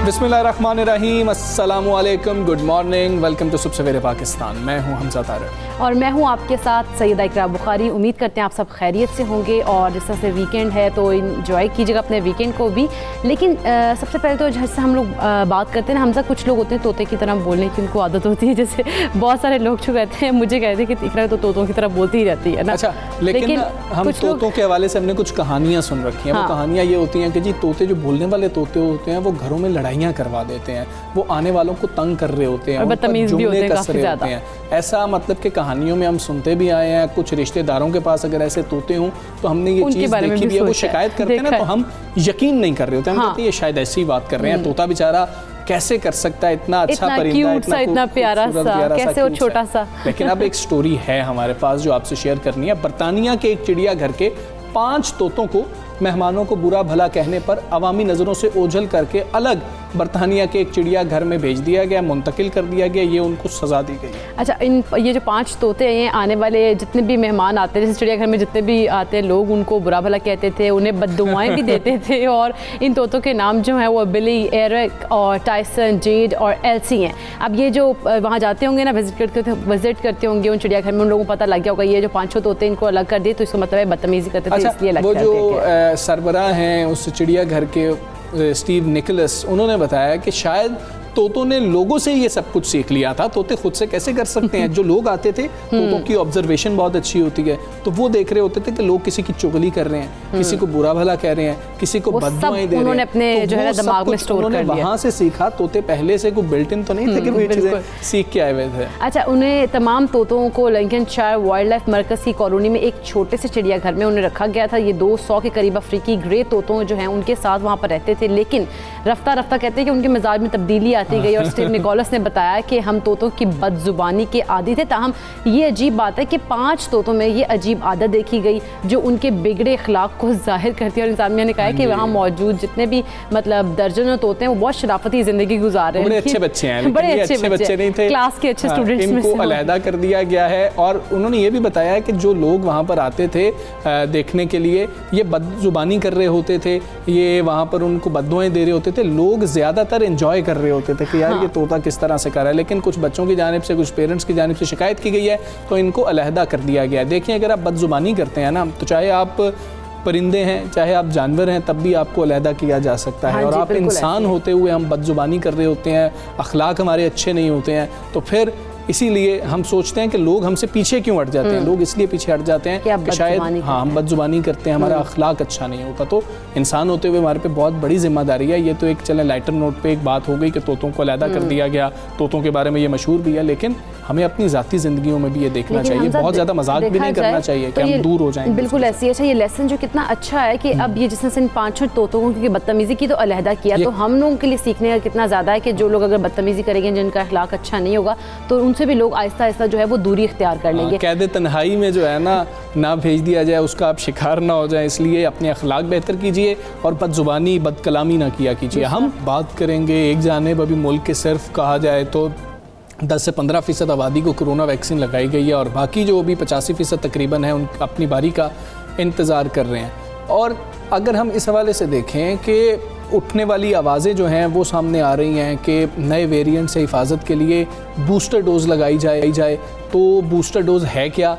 बिस्मिल्लाहिर्रहमानिर्रहीम, अस्सलामु अलैकुम, गुड मॉर्निंग, वेलकम टू सुबह सवेरे पाकिस्तान। मैं हूं हमजा तारिक और मैं हूं आपके साथ सैयदा इकरा बुखारी। उम्मीद करते हैं आप सब खैरियत से होंगे और जिस तरह से वीकेंड है तो इंजॉय कीजिएगा अपने वीकेंड को भी। लेकिन सबसे पहले तो जैसे हम लोग बात करते हैं ना हमजा, कुछ लोग होते हैं तोते की तरह बोलने की उनको आदत होती है। जैसे बहुत सारे लोग जो कहते हैं, मुझे कहते हैं कि इकरा तो तोतों की तरह बोलती ही रहती है ना। अच्छा, लेकिन हम तोतों के हवाले से हमने कुछ कहानियाँ सुन रखी हैं। वो कहानियाँ ये होती हैं कि जी तोते जो बोलने वाले तोते होते हैं वो घरों में लड़ाइयाँ करवा देते हैं, वो आने वालों को तंग कर रहे होते हैं, बदतमीज भी होते हैं काफी ज़्यादा। ऐसा मतलब कि कहानियों में हम सुनते भी आए हैं। कुछ रिश्तेदारों के पास अगर ऐसे तोते हों तो हमने ये चीज़ देखी भी है, वो शिकायत करते हैं ना तो हम यकीन नहीं कर रहे होते हैं। हम कहते हैं ये शायद ऐसी ही बात कर रहे हैं, तोता बेचारा कैसे कर सकता है, इतना अच्छा परिंदा, इतना प्यारा सा, कैसे वो छोटा सा। लेकिन अब एक स्टोरी है हमारे पास जो आपसे शेयर करनी है। बरतानिया के एक चिड़ियाघर के 5 तोतों को मेहमानों को बुरा भला कहने पर अवामी नज़रों से ओझल करके अलग बरतानिया के एक चिड़ियाघर में भेज दिया गया, मुंतकिल कर दिया गया। ये उनको सज़ा दी गई। अच्छा, ये जो 5 तोते हैं, आने वाले जितने भी मेहमान आते हैं, जैसे चिड़ियाघर में जितने भी आते हैं लोग उनको बुरा भला कहते थे, उन्हें बद्दुआएं भी देते थे। और इन तोतों के नाम जो हैं वो बिली, एरिक और टाइसन, जेड और एल्सी हैं। अब ये जो वहाँ जाते होंगे ना, विजिट करते होंगे उन चिड़ियाघर में, उन लोगों को पता लग गया होगा ये जो 5 तोते इनको अलग कर दिए तो इसका मतलब है बदतमीजी करते थे, इसलिए अलग कर दिया। सरबराह हैं उस चिड़ियाघर के स्टीव निकोलस, उन्होंने बताया कि शायद तोतों ने लोगों से ये सब कुछ सीख लिया था। तोते खुद से कैसे कर सकते हैं? जो लोग आते थे, तोतों की ऑब्जर्वेशन बहुत अच्छी होती है, तो वो देख रहे होते थे कि लोग किसी की चुगली कर रहे हैं, किसी को बुरा भला कह रहे हैं, किसी को बददुआएं दे रहे हैं। उन्होंने अपने जो है दिमाग में स्टोर कर लिया, वहाँ से सीखा। तोते पहले से कोई बिल्ट इन तो नहीं थे कि वो ये चीज़ें सीख के आए हुए थे। अच्छा, उन्हें तमाम तोतों को लिंकनशायर वाइल्ड लाइफ मरकज़ की कॉलोनी में एक छोटे से चिड़ियाघर में उन्हें रखा गया था। ये 200 के करीब अफ्रीकी ग्रे तोतों जो हैं उनके साथ वहाँ पर रहते थे। लेकिन रफ्ता रफ्ता कहते हैं कि उनके मिजाज में तब्दीली आती गई और स्टीव निकोलस ने बताया कि हम तोतों की बदजुबानी के आदी थे। ताहम ये अजीब बात है कि 5 तोतों में ये अजीब आदत देखी गई जो उनके बिगड़े अखलाक को जाहिर करती है। और इंसान ने कहा कि वहाँ मौजूद जितने भी मतलब दर्जनों तोते हैं वो बहुत शराफती जिंदगी गुजार रहे हैं। बड़े अच्छे बच्चे हैं, बड़े अच्छे बच्चे नहीं थे, क्लास के अच्छे स्टूडेंट्स में इनको अलहदा कर दिया गया है। और उन्होंने ये भी बताया कि जो लोग वहाँ पर आते थे देखने के लिए, ये बदजुबानी कर रहे होते थे, ये वहाँ पर उनको बद्दुआएं दे रहे होते थे। लोग ज़्यादातर एंजॉय कर रहे होते थे कि यार ये तोता किस तरह से कर रहा है। लेकिन कुछ बच्चों की जानिब से, कुछ पेरेंट्स की जानिब से शिकायत की गई है तो इनको अलहदा कर दिया गया है। देखिए, अगर आप बदजुबानी करते हैं ना, तो चाहे आप परिंदे हैं चाहे आप जानवर हैं, तब भी आपको अलहदा किया जा सकता है। और आप इंसान होते हुए हम बदजुबानी कर रहे होते हैं, अखलाक हमारे अच्छे नहीं होते हैं, तो फिर इसीलिए हम सोचते हैं कि लोग हमसे पीछे क्यों हट जाते हैं। लोग इसलिए पीछे हट जाते हैं कि शायद हम बदजुबानी करते हैं, हमारा अखलाक अच्छा नहीं होता। तो इंसान होते हुए हमारे पे बहुत बड़ी जिम्मेदारी है। ये तो एक चले लाइटर नोट पे एक बात हो गई कि तोतों को अलहदा कर दिया गया, तोतों के बारे में ये मशहूर भी है, लेकिन हमें अपनी ज़ाती ज़िंदगियों में भी ये देखना चाहिए। बहुत ज़्यादा मजाक भी नहीं करना चाहिए कि हम दूर हो जाएंगे। बिल्कुल ऐसी। अच्छा, ये लेसन जो कितना अच्छा है कि अब ये जिसने इन 5 तोतों की बदतमीजी की तो अलहदा किया, तो हम लोगों के लिए सीखने का कितना ज़्यादा है कि जो लोग अगर बदतमीजी करेंगे, जिनका अखलाक अच्छा नहीं होगा, तो उनसे भी लोग आहिस्ता आहिस्ता जो है वो दूरी इख्तियार कर लेंगे। कैद तन्हाई में जो है ना भेज दिया जाए, उसका आप शिकार ना हो जाए, इसलिए अपने अखलाक बेहतर कीजिए और बदजुबानी बदकलामी ना किया कीजिए। हम बात करेंगे एक जानिब, अभी मुल्क के सिर्फ कहा जाए तो 10 से 15% आबादी को कोरोना वैक्सीन लगाई गई है और बाकी जो भी 85% तकरीबन है उन अपनी बारी का इंतज़ार कर रहे हैं। और अगर हम इस हवाले से देखें कि उठने वाली आवाज़ें जो हैं वो सामने आ रही हैं कि नए वेरिएंट से हिफाजत के लिए बूस्टर डोज़ लगाई जाए, तो बूस्टर डोज़ है क्या,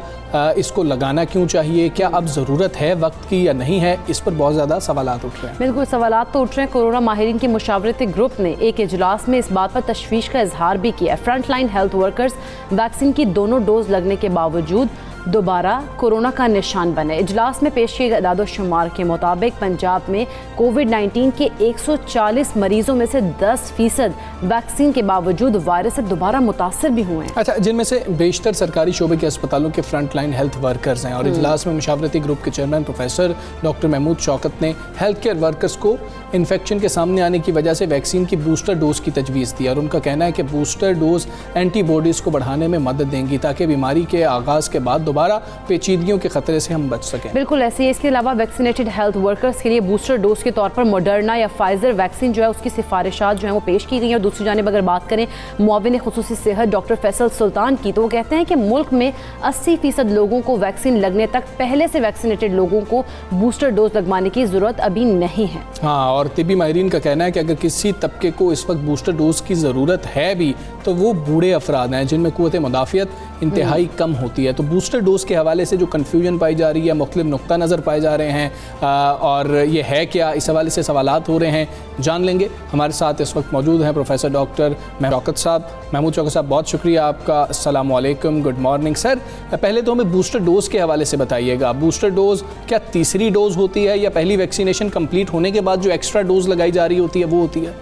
इसको लगाना क्यों चाहिए, क्या अब ज़रूरत है वक्त की या नहीं है, इस पर बहुत ज़्यादा सवालात उठ रहे हैं। बिल्कुल सवालात तो उठ रहे हैं। कोरोना माहिरीन के मुशावरती ग्रुप ने एक इजलास में इस बात पर तशवीश का इजहार भी किया। Front line health workers vaccine की दोनों डोज लगने के बावजूद दोबारा कोरोना का निशान बने। इजलास में पेश किए गए अदाद-ओ-शुमार के मुताबिक पंजाब में कोविड-19 के 140 मरीजों में से 10% वैक्सीन के बावजूद वायरस से दोबारा मुतासर भी हुए हैं। अच्छा, जिनमें से बेशतर सरकारी शोबे के अस्पतालों के फ्रंट लाइन हेल्थ वर्कर्स हैं। और इजलास में मुशावरती ग्रुप के chairman professor doctor Mahmood Shaukat ने हेल्थ केयर वर्कर्स को इन्फेक्शन के सामने आने की वजह से वैक्सीन की बूस्टर डोज की तजवीज़ दी और उनका कहना है कि बूस्टर डोज एंटीबॉडीज़ को बढ़ाने में मदद देंगी ताकि बीमारी के आगाज़ के बाद दोबारा पेचीदगियों के खतरे से हम बच सकें। बिल्कुल ऐसे ही। इसके अलावा वैक्सीनेटेड हेल्थ वर्कर्स के लिए बूस्टर डोज के तौर पर मॉडर्ना या फाइजर वैक्सीन जो है उसकी सिफारिशात जो है वो पेश की गई हैं। और दूसरी जानिब अगर बात करें मुआविन खुसूसी सेहत डॉक्टर फैसल सुल्तान की, तो वो कहते हैं कि मुल्क में 80% लोगों को वैक्सीन लगने तक पहले से वैक्सीनेटेड लोगों को बूस्टर डोज लगवाने की ज़रूरत अभी नहीं है। हाँ, और तिबी माहिरीन का कहना है कि अगर किसी तबके को इस वक्त बूस्टर डोज की ज़रूरत है भी तो वो बूढ़े अफराद हैं जिनमें क़ुव्वत मुदाफ़ियत इंतहाई कम होती है। तो बूस्टर डोज के हवाले से जो कन्फ्यूजन पाई जा रही है, मुख्तलिफ नुक्ता नज़र पाए जा रहे हैं और ये है क्या, इस हवाले से सवालात हो रहे हैं, जान लेंगे। हमारे साथ इस वक्त मौजूद हैं प्रोफेसर डॉक्टर महमूद साहब। महमूद चौकस साहब, बहुत शुक्रिया आपका। अस्सलाम वालेकुम, गुड मॉर्निंग सर। पहले तो हमें बूस्टर डोज के हवाले से बताइएगा, बूस्टर डोज क्या तीसरी डोज होती है या पहली वैक्सीनेशन कंप्लीट होने के बाद जो एक्स्ट्रा डोज लगाई जा रही होती है वो होती है?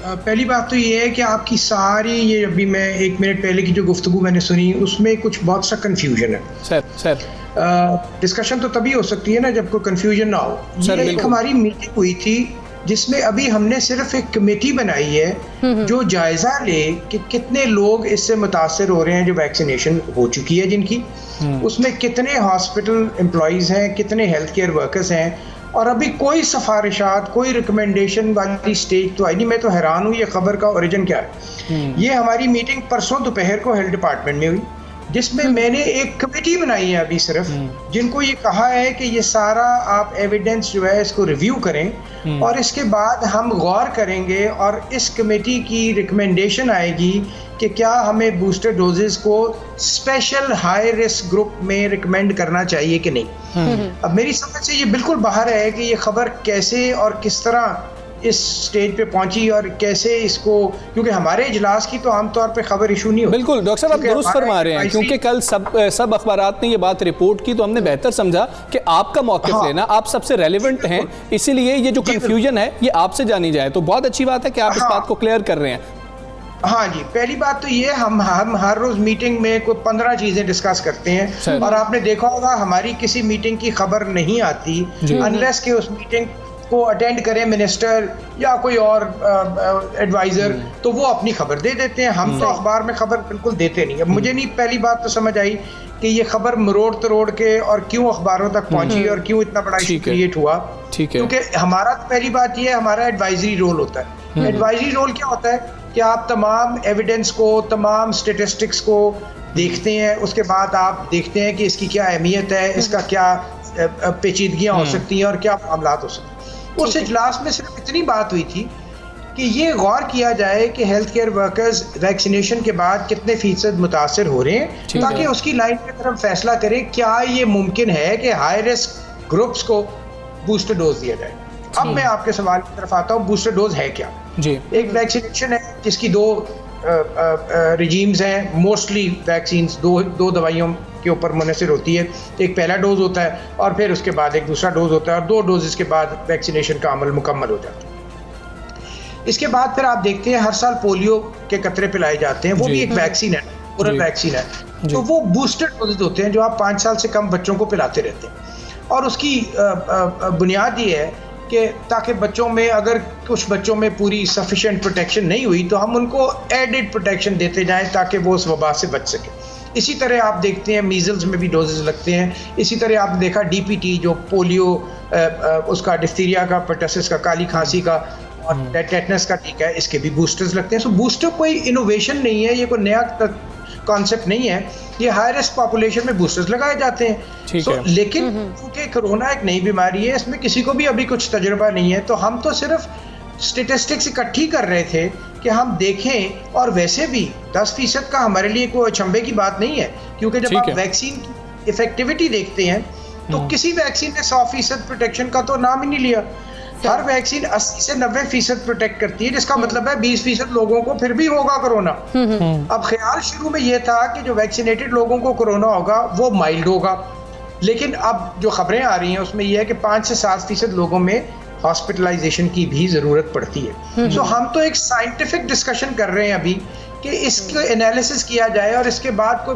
पहली बात तो ये है कि आपकी सारी ये अभी मैं 1 मिनट पहले की जो गुफ्तगू मैंने सुनी उसमें कुछ बहुत सा कन्फ्यूजन है। सर डिस्कशन तो तभी हो सकती है ना जब कोई कन्फ्यूजन ना हो। ये एक हमारी मीटिंग हुई थी जिसमें अभी हमने सिर्फ एक कमेटी बनाई है जो जायजा ले कि कितने लोग इससे मुतासर हो रहे हैं जो वैक्सीनेशन हो चुकी है जिनकी, उसमें कितने हॉस्पिटल एम्प्लॉयज़ हैं, कितने हेल्थ केयर वर्कर्स हैं, और अभी कोई सिफारिशात कोई रिकमेंडेशन वाली स्टेज तो आई नहीं। मैं तो हैरान हूँ ये खबर का ओरिजिन क्या है। ये हमारी मीटिंग परसों दोपहर को हेल्थ डिपार्टमेंट में हुई जिसमें मैंने एक कमेटी बनाई है अभी सिर्फ, जिनको ये कहा है कि ये सारा आप एविडेंस जो है इसको रिव्यू करें और इसके बाद हम गौर करेंगे और इस कमेटी की रिकमेंडेशन आएगी कि क्या हमें बूस्टर डोजेस को स्पेशल हाई रिस्क ग्रुप में रिकमेंड करना चाहिए कि नहीं। अब मेरी समझ से ये बिल्कुल बाहर है कि ये खबर कैसे और किस तरह इस स्टेज पे पहुंची और कैसे इसको, क्योंकि हमारे इजलास की तो आमतौर पे खबर इशू नहीं होती। बिल्कुल डॉक्टर साहब, आप दुरुस्त फरमा रहे हैं, क्योंकि कल सब अखबारात ने ये बात रिपोर्ट की तो हमने बेहतर समझा कि आपका मौक़िफ़ लेना, आप सबसे रेलिवेंट हैं, इसीलिए ये जो कन्फ्यूजन है ये आपसे जानी जाए। तो बहुत अच्छी बात है कि आप इस बात को क्लियर कर रहे हैं। हाँ जी, पहली बात तो ये हम हर रोज मीटिंग में कोई 15 चीजें डिस्कस करते हैं और आपने देखा होगा हमारी किसी मीटिंग की खबर नहीं आती अनलेस कि उस मीटिंग को अटेंड करें मिनिस्टर या कोई और एडवाइज़र, तो वो अपनी खबर दे देते हैं। हम तो अखबार में खबर बिल्कुल देते नहीं। अब मुझे नहीं पहली बात तो समझ आई कि ये खबर मरोड़ तरोड़ के और क्यों अखबारों तक पहुंची और क्यों इतना बड़ा इशू क्रिएट हुआ। क्योंकि हमारा पहली बात ये है, हमारा एडवाइजरी रोल होता है। एडवाइजरी रोल क्या होता है कि आप तमाम एविडेंस को, तमाम स्टेटिस्टिक्स को देखते हैं, उसके बाद आप देखते हैं कि इसकी क्या अहमियत है, इसका क्या पेचीदगियाँ हो सकती हैं और क्या मामला हो सकते हैं। उस इजलास में सिर्फ इतनी बात हुई थी कि ये गौर किया जाए कि हेल्थ केयर वर्कर्स वैक्सीनेशन के बाद कितने फीसद मुतासर हो रहे हैं, ताकि उसकी लाइन पे फिर हम फैसला करें क्या ये मुमकिन है कि हाई रिस्क ग्रुप्स को बूस्टर डोज दिया जाए। अब मैं आपके सवाल की तरफ आता हूँ, बूस्टर डोज है क्या जी? एक वैक्सीनेशन है जिसकी 2 रिजीम्स हैं, मोस्टली वैक्सीन्स दो दवाइयों के ऊपर मुनहसर होती है। एक पहला डोज होता है और फिर उसके बाद एक दूसरा डोज होता है और 2 डोजेस के बाद वैक्सीनेशन का अमल मुकम्मल हो जाता है। इसके बाद फिर आप देखते हैं हर साल पोलियो के कतरे पिलाए जाते हैं, वो भी एक वैक्सीन है, ओरल वैक्सीन है। तो वो बूस्टर डोजेज होते हैं जो आप 5 साल से कम बच्चों को पिलाते रहते हैं और उसकी बुनियाद ये है कि ताकि बच्चों में, अगर कुछ बच्चों में पूरी सफिशिएंट प्रोटेक्शन नहीं हुई तो हम उनको एडिड प्रोटेक्शन देते जाएं ताकि वो उस वबा से बच सके। इसी तरह आप देखते हैं मीजल्स में भी डोजेज लगते हैं। इसी तरह आपने देखा DPT जो पोलियो, उसका डिफ्थीरिया का, पर्टसिस का, काली खांसी का और टेटनस का टीका है, इसके भी बूस्टर्स लगते हैं। सो बूस्टर कोई इनोवेशन नहीं है, ये कोई नया कॉन्सेप्ट नहीं है, ये हाई रिस्क पॉपुलेशन में बूस्टर्स लगाए जाते हैं। लेकिन क्योंकि कोरोना एक नई बीमारी है, इसमें किसी को भी अभी कुछ तजुर्बा नहीं है, तो हम तो सिर्फ स्टेटिस्टिक्स इकट्ठी कर रहे थे कि हम देखें। और वैसे भी 10% का हमारे लिए कोई अचंभे की बात नहीं है, क्योंकि जब आप वैक्सीन की इफेक्टिविटी देखते हैं तो किसी वैक्सीन ने 100% प्रोटेक्शन का तो नाम ही नहीं लिया। हर वैक्सीन 80 से 90% प्रोटेक्ट करती है, जिसका मतलब है 20% लोगों को फिर भी होगा कोरोना। अब ख्याल शुरू में यह था कि जो वैक्सीनेटेड लोगों को कोरोना होगा वो माइल्ड होगा, लेकिन अब जो खबरें आ रही हैं उसमें यह है कि 5 से 7% लोगों में हॉस्पिटलाइजेशन की भी ज़रूरत पड़ती है। तो हम तो एक साइंटिफिक डिस्कशन कर रहे हैं अभी कि इसको एनालिसिस किया जाए और इसके बाद कोई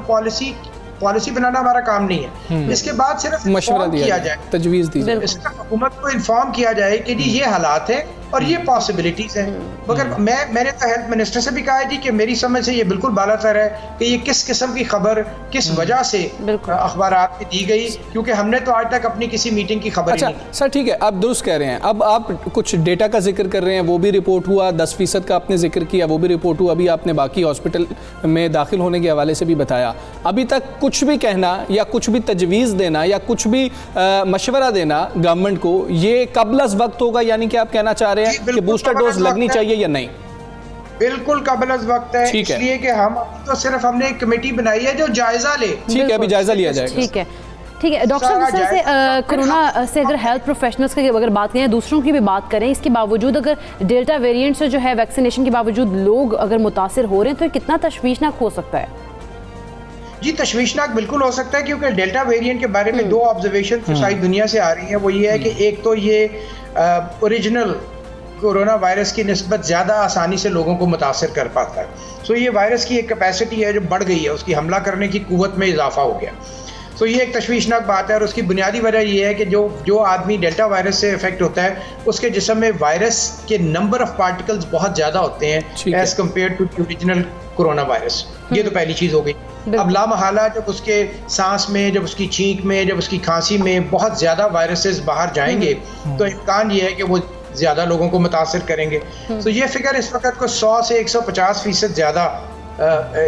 पॉलिसी बनाना हमारा काम नहीं है। इसके बाद सिर्फ मशवरा दिया जाए, तजवीज़ दी जाए, इसका हुकूमत को इन्फॉर्म किया जाए कि जी ये हालात है और ये पॉसिबिलिटीज हैं। मगर मैंने तो हेल्थ मिनिस्टर से भी कहा है जी कि मेरी समझ से ये बिल्कुल बालातर है कि ये किस किस्म की खबर किस वजह से अखबारात में दी गई, क्योंकि हमने तो आज तक अपनी किसी मीटिंग की खबर अच्छा, ही नहीं। सर ठीक है, आप दुरुस्त कह रहे हैं। अब आप कुछ डेटा का जिक्र कर रहे हैं, वो भी रिपोर्ट हुआ, 10% का आपने जिक्र किया, वो भी रिपोर्ट हुआ। अभी आपने बाकी हॉस्पिटल में दाखिल होने के हवाले से भी बताया। अभी तक कुछ भी कहना या कुछ भी तजवीज़ देना या कुछ भी मशवरा देना गवर्नमेंट को, ये कब अज़ वक्त होगा? यानी कि आप कहना चाह रहे हैं कि बूस्टर डोज लगनी चाहिए या नहीं? बिल्कुल कबल अज़ वक्त है, इसलिए कि हम तो सिर्फ हमने एक कमेटी बनाई है जो जायजा ले। ठीक है, अभी जायजा लिया जाएगा। ठीक है, ठीक है डॉक्टर साहब, जैसे कोरोना से अगर हेल्थ प्रोफेशनल्स की अगर बात करें, दूसरों की भी बात करें, इसके बावजूद अगर डेल्टा वेरिएंट से जो है वैक्सीनेशन के बावजूद लोग अगर मुतासिर हो रहे हैं, तो कितना तशवीशनाक हो सकता है? जी तशवीशनाक बिल्कुल हो सकता है, क्योंकि डेल्टा वेरिएंट के बारे में दो ऑब्जर्वेशन सारी दुनिया से आ रही हैं। वो ये है कि एक तो ये ओरिजिनल कोरोना वायरस की निस्बत ज़्यादा आसानी से लोगों को मुतासर कर पाता है। सो ये वायरस की एक कैपेसिटी है जो बढ़ गई है, उसकी हमला करने की कुव्वत में इजाफा हो गया। सो ये एक तशवीशनाक बात है, और उसकी बुनियादी वजह ये है कि जो आदमी डेल्टा वायरस से इफेक्ट होता है, उसके जिस्म में वायरस के नंबर ऑफ पार्टिकल्स बहुत ज़्यादा होते हैं as compare to original corona virus. ये तो पहली चीज़ हो गई। अब लामहला जब उसके सांस में, जब उसकी छींक में, जब उसकी खांसी में बहुत ज़्यादा वायरसेस बाहर जाएंगे, तो इम्कान ये है कि वो ज़्यादा लोगों को मुतासर करेंगे। तो ये फिगर इस वक्त को 100 से 150% ज़्यादा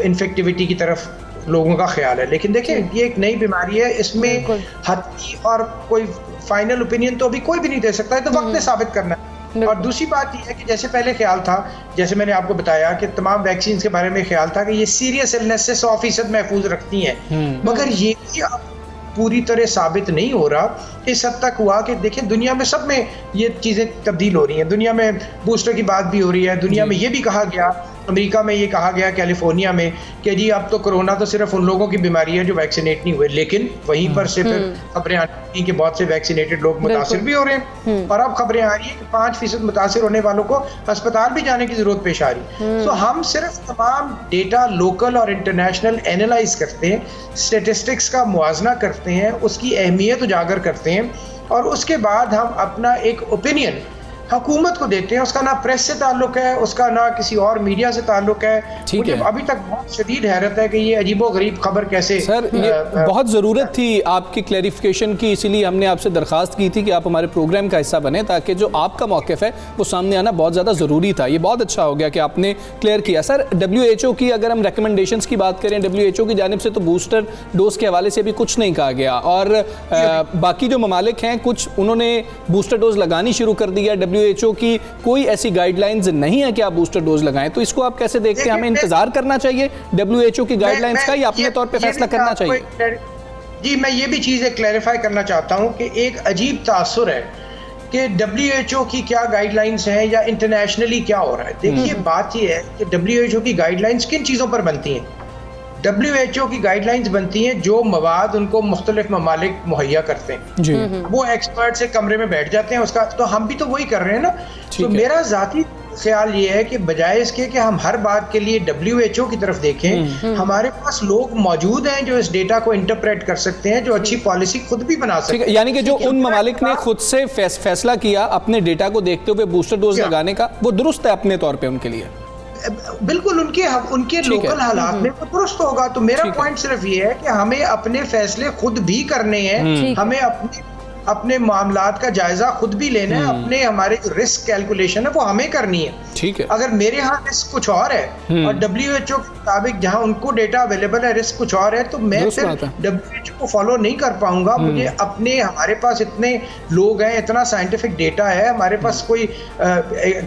इन्फेक्टिविटी की तरफ लोगों का ख्याल है। लेकिन देखिए ये एक नई बीमारी है, इसमें हत्ती और कोई फाइनल ओपिनियन तो अभी कोई भी नहीं दे सकता है, तो वक्त ने साबित करना है। और दूसरी बात यह है कि जैसे पहले ख्याल था, जैसे मैंने आपको बताया कि तमाम वैक्सीन के बारे में ख्याल था कि ये सीरियस इलनेस से 100% महफूज रखती हैं, मगर ये भी अब पूरी तरह साबित नहीं हो रहा। इस हद तक हुआ कि देखिए दुनिया में सब में ये चीज़ें तब्दील हो रही हैं। दुनिया में बूस्टर की बात भी हो रही है, दुनिया में ये भी कहा गया, अमेरिका में ये कहा गया, कैलिफोर्निया में, कि जी अब तो कोरोना तो सिर्फ उन लोगों की बीमारी है जो वैक्सीनेट नहीं हुए। लेकिन वहीं पर से फिर खबरें आ रही हैं कि बहुत से वैक्सीनेटेड लोग मुतासिर भी हो रहे हैं, और अब खबरें आ रही है कि 5% मुतासिर होने वालों को अस्पताल भी जाने की जरूरत पेश आ रही है। तो हम सिर्फ तमाम डेटा लोकल और इंटरनेशनल एनालाइज करते हैं, स्टेटिस्टिक्स का मुआजना करते हैं, उसकी अहमियत उजागर करते हैं, और उसके बाद हम अपना एक ओपिनियन हुकूमत को देते हैं। उसका ना प्रेस से ताल्लुक है, उसका ना किसी और मीडिया से ताल्लुक है। मुझे अभी तक बहुत शदीद हैरत है कि ये अजीबो गरीब खबर कैसे। सर ये बहुत ज़रूरत थी आपकी क्लैरिफिकेशन की, इसीलिए हमने आपसे दरख्वास्त की थी कि आप हमारे प्रोग्राम का हिस्सा बने, ताकि जो आपका मौक़िफ़ है वो सामने आना बहुत ज़्यादा ज़रूरी था। ये बहुत अच्छा हो गया कि आपने क्लियर किया। सर WHO की अगर हम रिकमेंडेशंस की बात करें, WHO की जानिब से तो बूस्टर डोज के हवाले से भी कुछ नहीं कहा गया, और बाकी जो ममालिक हैं कुछ उन्होंने बूस्टर डोज लगानी शुरू कर दी है। WHO की कोई ऐसी गाइडलाइंस नहीं है कि आप बूस्टर डोज लगाएं, तो इसको आप कैसे देखते हैं? हमें इंतजार करना चाहिए WHO की गाइडलाइंस का, या अपने तौर पे फैसला करना चाहिए? जी मैं ये भी चीज़ क्लैरिफाई करना चाहता हूँ कि एक अजीब तासुर है कि WHO की क्या गाइडलाइंस हैं या इंटरनेशनली क्या हो रहा है। देखिए बात ये है कि WHO की गाइडलाइंस किन चीज़ों पर बनती हैं। WHO की गाइडलाइंस बनती हैं जो मवाद उनको मुख्तलिफ ममालिक मुहैया करते हैं जी। वो एक्सपर्ट से कमरे में बैठ जाते हैं उसका, तो हम भी तो वही कर रहे हैं ना। तो मेरा ज़ाती ख्याल ये है कि बजाय इसके कि हम हर बात के लिए WHO की तरफ देखें, हमारे पास लोग मौजूद हैं जो इस डेटा को इंटरप्रेट कर सकते हैं, जो अच्छी पॉलिसी खुद भी बना सकते हैं। यानी कि जो उन ममालिक ने खुद से फैसला किया अपने डेटा को देखते हुए बूस्टर डोज लगाने का, वो दुरुस्त है अपने तौर पर उनके लिए। बिल्कुल उनके लोकल हालात में वो दुरुस्त होगा। तो मेरा पॉइंट सिर्फ ये है कि हमें अपने फैसले खुद भी करने हैं, हमें अपने मामलात का जायजा खुद भी लेना है, अपने हमारे जो रिस्क कैलकुलेशन है वो हमें करनी है। ठीक है। अगर मेरे यहाँ रिस्क कुछ और है और WHO के मुताबिक जहाँ उनको डेटा अवेलेबल है रिस्क कुछ और है, तो मैं फिर WHO को फॉलो नहीं कर पाऊंगा। मुझे अपने, हमारे पास इतने लोग हैं, इतना साइंटिफिक डेटा है, हमारे पास कोई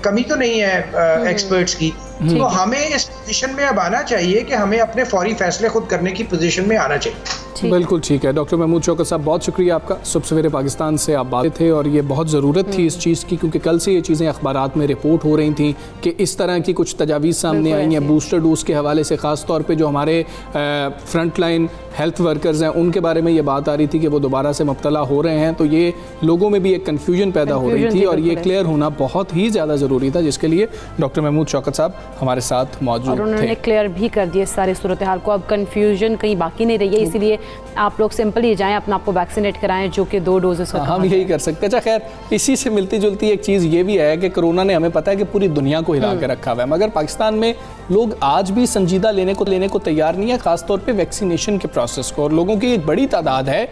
कमी तो नहीं है एक्सपर्ट्स की। तो हमें इस पोजीशन में अब आना चाहिए कि हमें अपने फौरी फैसले खुद करने की पोजीशन में आना चाहिए। ठीक बिल्कुल ठीक है। डॉक्टर महमूद शौकत साहब, बहुत शुक्रिया आपका। सुबह सवेरे पाकिस्तान से आप बात थे और ये बहुत ज़रूरत थी इस चीज़ की, क्योंकि कल से ये चीज़ें अखबारात में रिपोर्ट हो रही थी कि इस तरह की कुछ तजावीज़ सामने आई हैं बूस्टर डोज के हवाले से। ख़ास तौर पे जो हमारे फ्रंट लाइन हेल्थ वर्कर्स हैं उनके बारे में ये बात आ रही थी कि वो दोबारा से मुब्तला हो रहे हैं, तो ये लोगों में भी एक कन्फ्यूजन पैदा हो रही थी और ये क्लियर होना बहुत ही ज़्यादा ज़रूरी था, जिसके लिए डॉक्टर महमूद शौकत साहब हमारे साथ मौजूद थे। उन्होंने क्लियर भी कर दिए सारी सूरत हाल को। अब कन्फ्यूजन कहीं बाकी नहीं रही है, इसीलिए आप लोग सिंपल ही जाएं, अपना आपको वैक्सीनेट कराएं, जो कि 2 डोजेस का हम यही कर सकते हैं। अच्छा खैर, इसी से मिलती जुलती एक चीज़ ये भी है कि कोरोना ने हमें पता है कि पूरी दुनिया को हिला के रखा हुआ है, मगर पाकिस्तान में लोग आज भी संजीदा लेने को तैयार नहीं है, खासतौर पे वैक्सीनेशन के प्रोसेस को। और लोगों की एक बड़ी तादाद है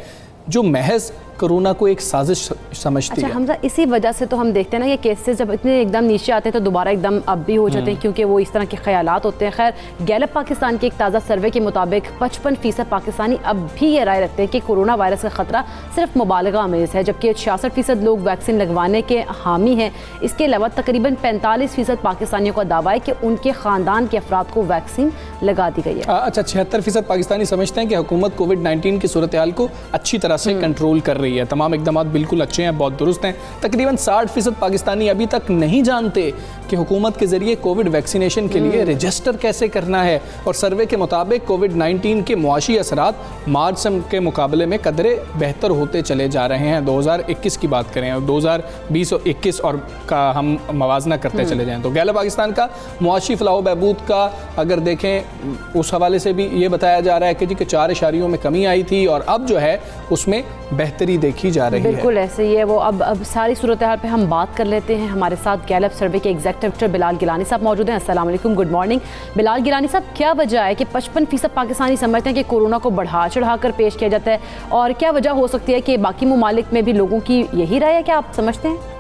जो महज कोरोना को एक साजिश समझती है। हमजा इसी वजह से तो हम देखते हैं ना, ये केसेस जब इतने एकदम नीचे आते हैं तो दोबारा एकदम अब भी हो जाते हैं, क्योंकि वो इस तरह के ख्यालात होते हैं। खैर, गैलप पाकिस्तान के एक ताज़ा सर्वे के मुताबिक 55% पाकिस्तानी अब भी ये राय रखते हैं कि कोरोना वायरस का खतरा सिर्फ मुबालगा आमेज़ है, जबकि 66% लोग वैक्सीन लगवाने के हामी हैं। इसके अलावा तकरीबन 45% पाकिस्तानियों का दावा है कि उनके ख़ानदान के अफराद को वैक्सीन लगा दी गई है। अच्छा, 76% पाकिस्तानी समझते हैं कि हुकूमत कोविड-19 की सूरत हाल को अच्छी तरह से कंट्रोल कर रही है, तमाम इकदाम बिल्कुल अच्छे हैं, बहुत दुरुस्त हैं। तकरीबन 60% पाकिस्तानी अभी तक नहीं जानते कि हुकूमत के जरिए कोविड वैक्सीनेशन के लिए रजिस्टर कैसे करना है। और सर्वे के मुताबिक कोविड-19 के मुआशी असरात मार्च के मुकाबले में कदरे बेहतर होते चले जा रहे हैं। 2021 की बात करें और 2020 और 21 और का हम मवाजना करते चले जाएँ तो गैलप पाकिस्तान का मुआशी फलाह बहबूद का अगर देखें, उस हवाले से भी ये बताया जा रहा है कि जी के 4 इशारियों में कमी आई थी और अब जो है उसमें बेहतरी देखी जा रही है। बिल्कुल ऐसे ही है वो। अब सारी सूरत हाल पे हम बात कर लेते हैं। हमारे साथ गैलप सर्वे के एग्जीक्यूटिव बिलाल गिलानी साहब मौजूद हैं। अस्सलाम वालेकुम, गुड मॉर्निंग। बिलाल गिलानी साहब, क्या वजह है कि 55% पाकिस्तानी समझते हैं कि कोरोना को बढ़ा चढ़ा कर पेश किया जाता है, और क्या वजह हो सकती है कि बाकी ममालिक में भी लोगों की यही राय है, क्या आप समझते हैं?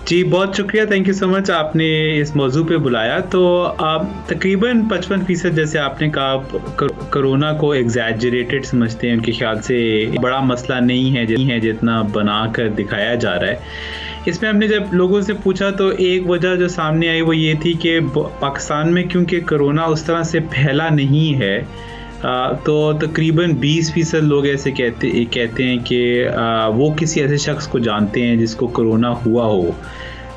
जी, बहुत शुक्रिया, थैंक यू सो मच, आपने इस मौजू पे बुलाया। तो आप तकरीबन 55% जैसे आपने कहा कोरोना को एग्जैजरेटेड समझते हैं, उनके ख्याल से बड़ा मसला नहीं है जितना बना कर दिखाया जा रहा है। इसमें हमने जब लोगों से पूछा तो एक वजह जो सामने आई वो ये थी कि पाकिस्तान में क्योंकि कोरोना उस तरह से फैला नहीं है, तो तकरीबन 20% लोग ऐसे कहते हैं कि वो किसी ऐसे शख्स को जानते हैं जिसको कोरोना हुआ हो।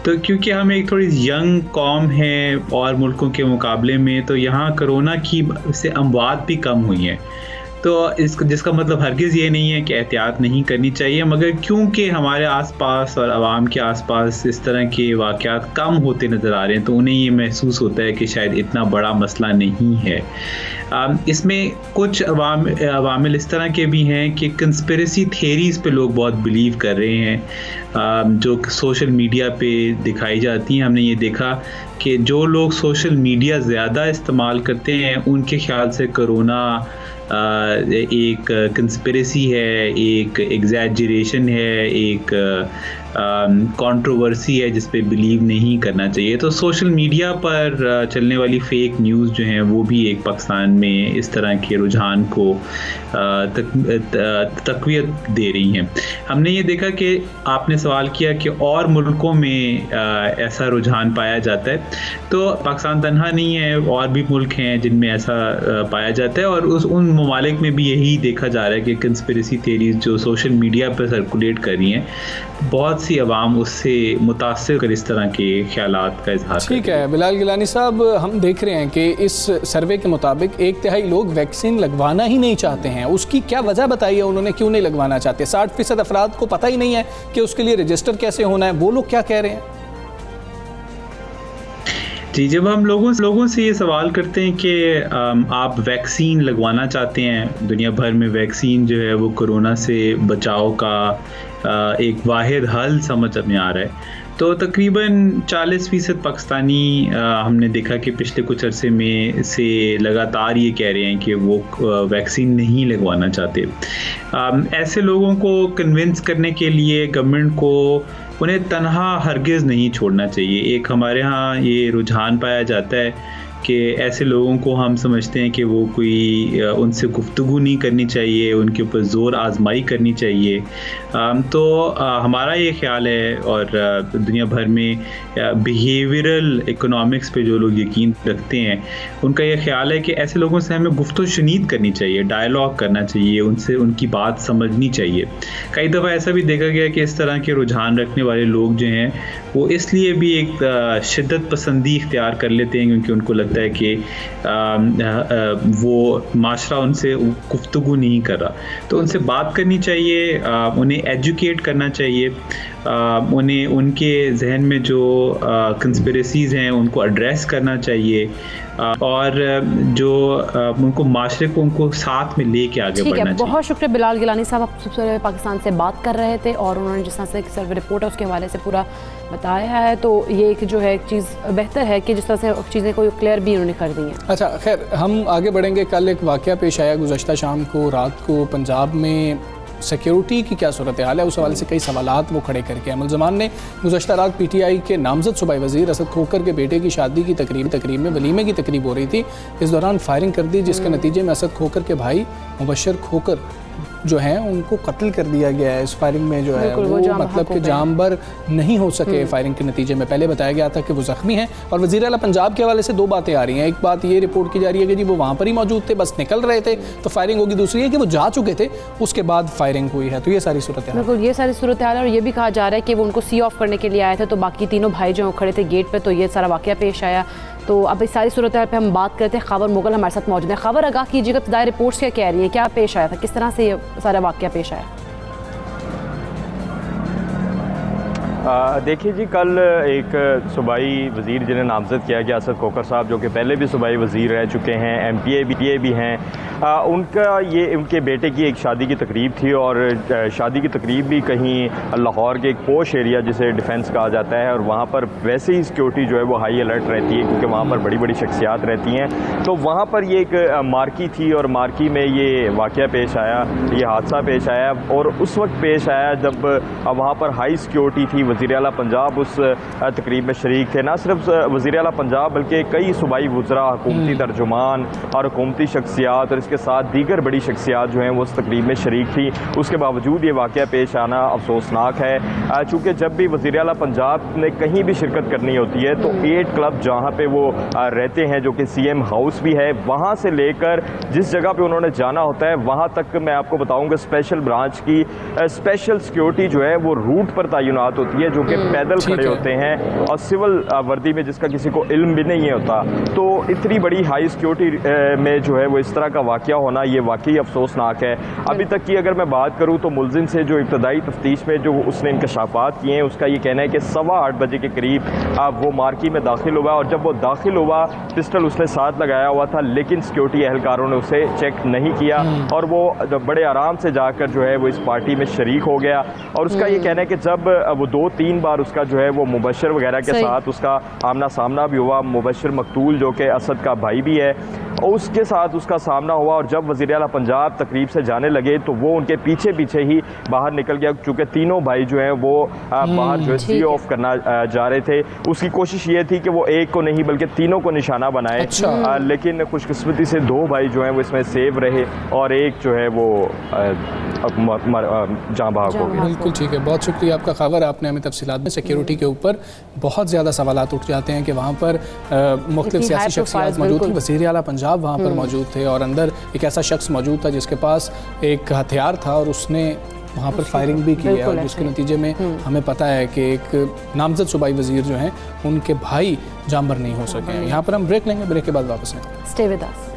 तो क्योंकि हम एक थोड़ी यंग कौम है और मुल्कों के मुकाबले में, तो यहाँ कोरोना की से अमवात भी कम हुई हैं। तो जिसका मतलब हरगिज़ ये नहीं है कि एहतियात नहीं करनी चाहिए, मगर क्योंकि हमारे आसपास और आवाम के आसपास इस तरह के वाक़यात कम होते नज़र आ रहे हैं, तो उन्हें ये महसूस होता है कि शायद इतना बड़ा मसला नहीं है। इसमें कुछ अवामिल इस तरह के भी हैं कि कंस्पिरेसी थेरीज़ पे लोग बहुत बिलीव कर रहे हैं, जो सोशल मीडिया पे दिखाई जाती हैं। हमने ये देखा कि जो लोग सोशल मीडिया ज़्यादा इस्तेमाल करते हैं उनके ख्याल से कोरोना एक कंस्पिरेसी है, एक एग्जैजरेशन है, एक कंट्रोवर्सी है जिस पे बिलीव नहीं करना चाहिए। तो सोशल मीडिया पर चलने वाली फेक न्यूज़ जो हैं वो भी एक पाकिस्तान में इस तरह के रुझान को तक़वियत दे रही हैं। हमने ये देखा कि आपने सवाल किया कि और मुल्कों में ऐसा रुझान पाया जाता है, तो पाकिस्तान तन्हा नहीं है, और भी मुल्क हैं जिनमें ऐसा पाया जाता है, और उन ममालिक में भी यही देखा जा रहा है कि कंस्पिरेसी थेरीज जो सोशल मीडिया पर सर्कुलेट कर रही हैं, बहुत सी अवाम उससे मुतासिर कर इस तरह के ख्यालात का इजहार। ठीक है बिलाल गिलानी साहब, हम देख रहे हैं कि इस सर्वे के मुताबिक 1/3 लोग वैक्सीन लगवाना ही नहीं चाहते हैं। उसकी क्या वजह बताई है, उन्होंने क्यों नहीं लगवाना चाहते? 60% अफराद को पता ही नहीं है कि उसके लिए रजिस्टर कैसे होना है। वो लोग क्या कह रहे हैं? जी, जब हम लोगों से ये सवाल करते हैं कि आप वैक्सीन लगवाना चाहते हैं, दुनिया भर में वैक्सीन जो है वो कोरोना से बचाव का एक वाहिद हल समझ में आ रहा है, तो तकरीबन 40% पाकिस्तानी हमने देखा कि पिछले कुछ अरसे में से लगातार ये कह रहे हैं कि वो वैक्सीन नहीं लगवाना चाहते। ऐसे लोगों को कन्विंस करने के लिए गवर्नमेंट को उन्हें तन्हा हरगिज़ नहीं छोड़ना चाहिए। एक हमारे यहाँ ये रुझान पाया जाता है कि ऐसे लोगों को हम समझते हैं कि वो कोई उनसे गुफ्तगू नहीं करनी चाहिए, उनके ऊपर ज़ोर आजमाई करनी चाहिए। तो हमारा ये ख्याल है, और दुनिया भर में बिहेवियरल इकोनॉमिक्स पे जो लोग यकीन रखते हैं उनका ये ख्याल है कि ऐसे लोगों से हमें गुफ्तगू शुनीद करनी चाहिए, डायलॉग करना चाहिए, उनसे उनकी बात समझनी चाहिए। कई दफ़ा ऐसा भी देखा गया कि इस तरह के रुझान रखने वाले लोग जो हैं वो इसलिए भी एक शिद्दत पसंदी इख्तियार कर लेते हैं क्योंकि उनको लगता है कि वो माशरा उनसे गुफ्तगू नहीं कर रहा। तो उनसे बात करनी चाहिए, उन्हें एजुकेट करना चाहिए, उन्हें उनके जहन में जो कंस्पिरेसीज़ हैं उनको एड्रेस करना चाहिए, और जो उनको माशरे को उनको साथ में लेके आगे बढ़ना चाहिए। बहुत शुक्रिया बिलाल गिलानी साहब, आप सबसे पहले पाकिस्तान से बात कर रहे थे और उन्होंने जिस तरह से सर्वे रिपोर्ट है उसके हवाले से पूरा बताया है। तो ये एक जो है एक चीज़ बेहतर है कि जिस तरह से चीज़ें को क्लियर भी उन्होंने कर दी हैं। अच्छा, खैर हम आगे बढ़ेंगे। कल एक वाक़या पेश आया गुज़श्ता शाम को रात को पंजाब में, सिक्योरिटी की क्या सूरत हाल है उस हवाले से कई सवालात वो खड़े करके हैं। मुलज़मान ने गुज़श्ता रात PTI के नामज़द सूबाई वज़ीर असद खोकर के बेटे की शादी की तकरीब में वलीमे की तकरीब हो रही थी, इस दौरान फायरिंग कर दी, जिसके नतीजे में असद खोकर के भाई मुबशर खोकर जो हैं उनको कत्ल कर दिया गया है। इस फायरिंग में जो है वो मतलब कि जामबर नहीं हो सके फायरिंग के नतीजे में। पहले बताया गया था कि वो ज़ख्मी हैं। और वज़ीर आला पंजाब के हवाले से दो बातें आ रही हैं। एक बात ये रिपोर्ट की जा रही है कि जी वो वहाँ पर ही मौजूद थे, बस निकल रहे थे तो फायरिंग होगी। दूसरी है कि वो जा चुके थे, उसके बाद फायरिंग हुई है। तो ये सारी सूरत हाल, बिल्कुल ये सारी सूरत हाल है। और ये भी कहा जा रहा है कि वो उनको सी ऑफ करने के लिए आए थे, तो बाकी तीनों भाई जो खड़े थे गेट पर, तो ये सारा वाक़या पेश आया। तो अब इस सारी सूरत हाल पे हम बात करते हैं। खबर मुगल हमारे साथ मौजूद है। खबर आगाह कीजिएगा, इब्तदाई रिपोर्ट्स क्या कह रही हैं, क्या पेश आया था, किस तरह से ये सारा वाक़या पेश आया? देखिए जी, कल एक सूबाई वज़ीर जिन्हें नामज़द किया गया असद खोकर साहब, जो कि पहले भी सूबाई वज़ीर रह चुके हैं, MPA भी हैं, उनके बेटे की एक शादी की तकरीब थी। और शादी की तकरीब भी कहीं लाहौर के एक पोश एरिया जिसे डिफेंस कहा जाता है, और वहाँ पर वैसे ही सिक्योरिटी जो है वो हाई अलर्ट रहती है क्योंकि वहाँ पर बड़ी बड़ी शख्सियात रहती हैं। तो वहाँ पर ये एक मार्की थी और मार्की में ये वाक़या पेश आया, ये हादसा पेश आया। और उस वक्त पेश आया जब वहाँ पर हाई सिक्योरिटी थी। वज़ीर आला पंजाब उस तकरीब में शरीक थे। ना सिर्फ वज़ीर आला पंजाब बल्कि कई सूबाई वुज़रा, हुकूमती तर्जुमान और हुकूमती शख्सियात और इसके साथ दीगर बड़ी शख्सियात जो हैं वो उस तकरीब में शरीक थी। उसके बावजूद ये वाक़या पेश आना अफसोसनाक है। चूँकि जब भी वज़ीर आला पंजाब ने कहीं भी शिरकत करनी होती है तो 8 क्लब जहाँ पर वो रहते हैं, जो कि CM हाउस भी है, वहाँ से लेकर जिस जगह पर उन्होंने जाना होता है वहाँ तक मैं आपको बताऊँगा स्पेशल ब्रांच की स्पेशल सिक्योरिटी जो है वो रूट पर तैनात होती है, जो कि पैदल खड़े होते हैं और सिविल वर्दी में, जिसका किसी को इल्म भी नहीं होता। तो इतनी बड़ी हाई सिक्योरिटी में जो है वो इस तरह का वाक़या होना ये वाकई अफसोसनाक है। अभी तक की अगर मैं बात करूँ तो मुलजिम से जो इब्तदाई तफ्तीश में जो उसने इंकशाफात किए हैं उसका ये कहना है कि 8:15 बजे के करीब वो मार्की में दाखिल हुआ, और जब वो दाखिल हुआ पिस्टल उसने साथ लगाया हुआ था, लेकिन सिक्योरिटी एहलकारों ने उसे चेक नहीं किया और वो बड़े आराम से जाकर जो है वो इस पार्टी में शरीक हो गया। और उसका ये कहना है कि जब वो 2-3 बार उसका जो है वो मुबशर वगैरह के साथ उसका आमना सामना भी हुआ, मुबशर मकतूल जो कि असद का भाई भी है, और उसके साथ उसका सामना हुआ। और जब वज़ीर आला पंजाब तकरीब से जाने लगे तो वो उनके पीछे पीछे ही बाहर निकल गया, चूँकि तीनों भाई जो हैं वो बाहर जो है सी ऑफ करना जा रहे थे। उसकी कोशिश ये थी कि वो एक को नहीं बल्कि तीनों को निशाना बनाए। अच्छा। लेकिन खुशकिस्मती से 2 भाई जो हैं वो इसमें सेव रहे और एक जो है वो जाँ भाग हो गया। बिल्कुल ठीक है, बहुत शुक्रिया आपका। खबर आपने हमें तफसीलात में सिक्योरिटी के ऊपर बहुत ज़्यादा सवालात उठ जाते हैं कि वहाँ पर मुख्तलिफ सियासी शख्सियात मौजूद थी। वज़ीर आला पंजाब वहाँ पर मौजूद थे और अंदर एक ऐसा शख्स मौजूद था जिसके पास एक हथियार था और उसने वहाँ पर फायरिंग भी की है, और जिसके नतीजे में हमें पता है कि एक नामज़द सूबाई वज़ीर जो हैं उनके भाई जामबर नहीं हो सके हैं। यहाँ पर हम ब्रेक लेंगे, ब्रेक के बाद वापस आएंगे। Stay with us.